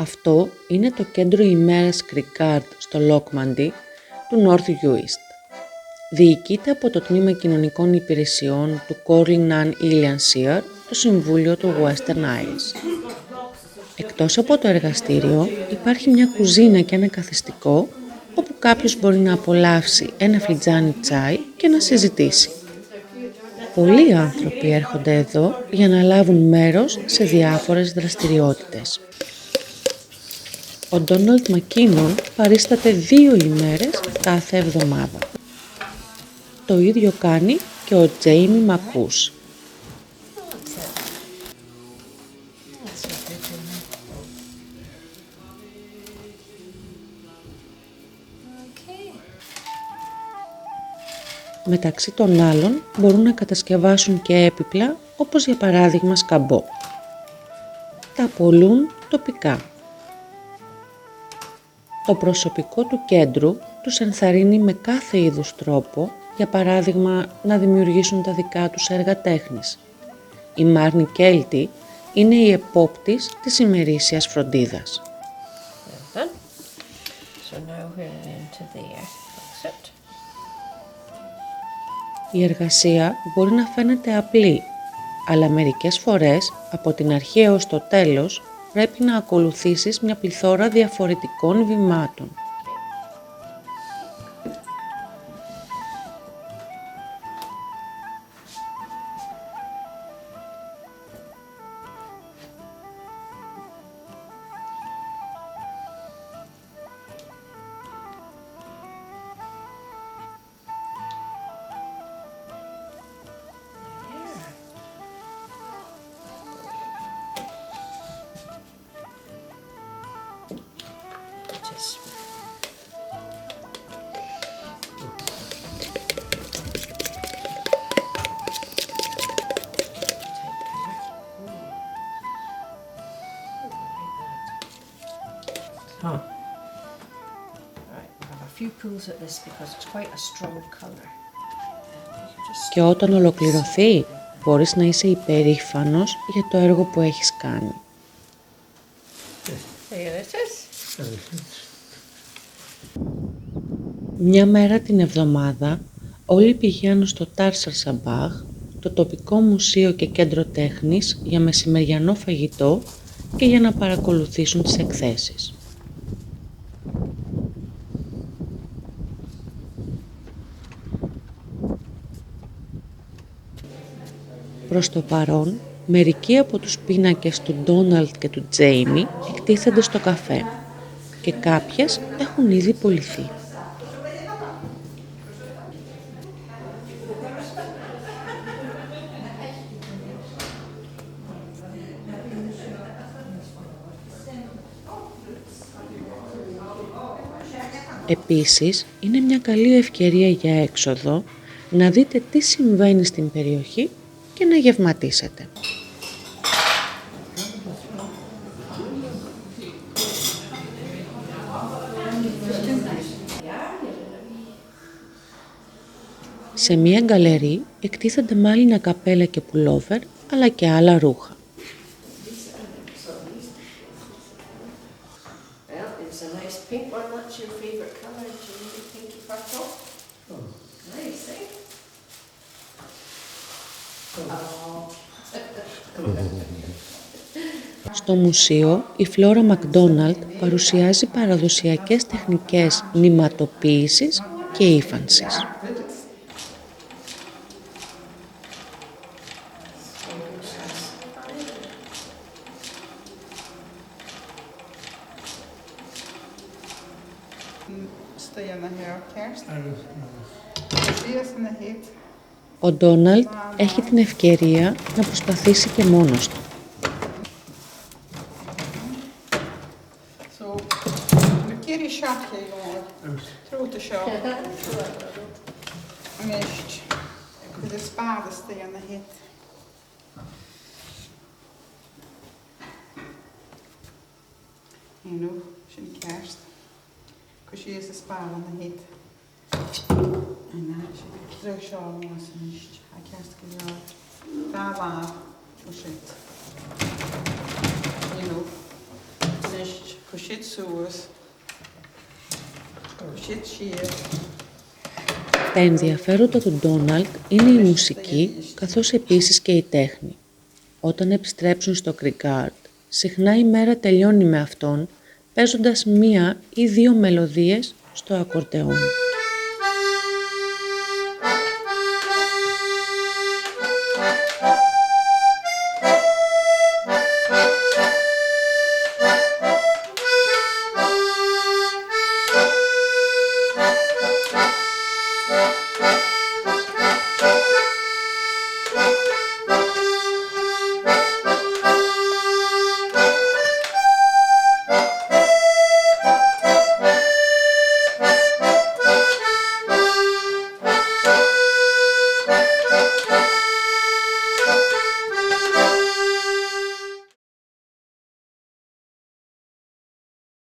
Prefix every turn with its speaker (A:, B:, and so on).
A: Αυτό είναι το κέντρο ημέρας Κρικάρτ στο Λόκμαντι του North Uist. Διοικείται από το Τμήμα Κοινωνικών Υπηρεσιών του Corling Illianshire, το Συμβούλιο του Western Isles. Εκτός από το εργαστήριο υπάρχει μια κουζίνα και ένα καθιστικό όπου κάποιος μπορεί να απολαύσει ένα φλιτζάνι τσάι και να συζητήσει. Πολλοί άνθρωποι έρχονται εδώ για να λάβουν μέρος σε διάφορες δραστηριότητες. Ο Ντόναλντ Μακκίνον παρίσταται 2 ημέρες κάθε εβδομάδα. Το ίδιο κάνει και ο Τζέιμι Μακούς. Μεταξύ των άλλων μπορούν να κατασκευάσουν και έπιπλα, όπως για παράδειγμα σκαμπό. Τα πωλούν τοπικά. Το προσωπικό του κέντρου τους ενθαρρύνει με κάθε είδους τρόπο, για παράδειγμα να δημιουργήσουν τα δικά τους έργα τέχνης. Η Μάρνη Κέλτη είναι η επόπτης της ημερήσιας φροντίδας. Η εργασία μπορεί να φαίνεται απλή, αλλά μερικές φορές, από την αρχή έως το τέλος, πρέπει να ακολουθήσεις μια πληθώρα διαφορετικών βημάτων. Και όταν ολοκληρωθεί, μπορείς να είσαι υπερήφανος για το έργο που έχεις κάνει. Μια μέρα την εβδομάδα, όλοι πηγαίνουν στο Τάρσαρ Σαμπάχ, το τοπικό μουσείο και κέντρο τέχνης, για μεσημεριανό φαγητό και για να παρακολουθήσουν τις εκθέσεις. Προς το παρόν, μερικοί από τους πίνακες του Ντόναλντ και του Τζέιμι εκτίθενται στο καφέ και κάποιες έχουν ήδη πωληθεί. Επίσης, είναι μια καλή ευκαιρία για έξοδο να δείτε τι συμβαίνει στην περιοχή και να γευματίσετε. Σε μία γκαλερί εκτίθενται μάλινα καπέλα και πουλόβερ, αλλά και άλλα ρούχα. Στο μουσείο, η Φλόρα Μακδόναλντ παρουσιάζει παραδοσιακές τεχνικές νηματοποίησης και ύφανσης. Ο Ντόναλντ έχει την ευκαιρία να προσπαθήσει και μόνος του.
B: Nicht.
A: Τα ενδιαφέροντα του Ντόναλντ είναι η μουσική, καθώς επίσης και η τέχνη. Όταν επιστρέψουν στο Κρικάρντ, συχνά η μέρα τελειώνει με αυτόν, παίζοντας μία ή δύο μελωδίες στο ακορντεόν.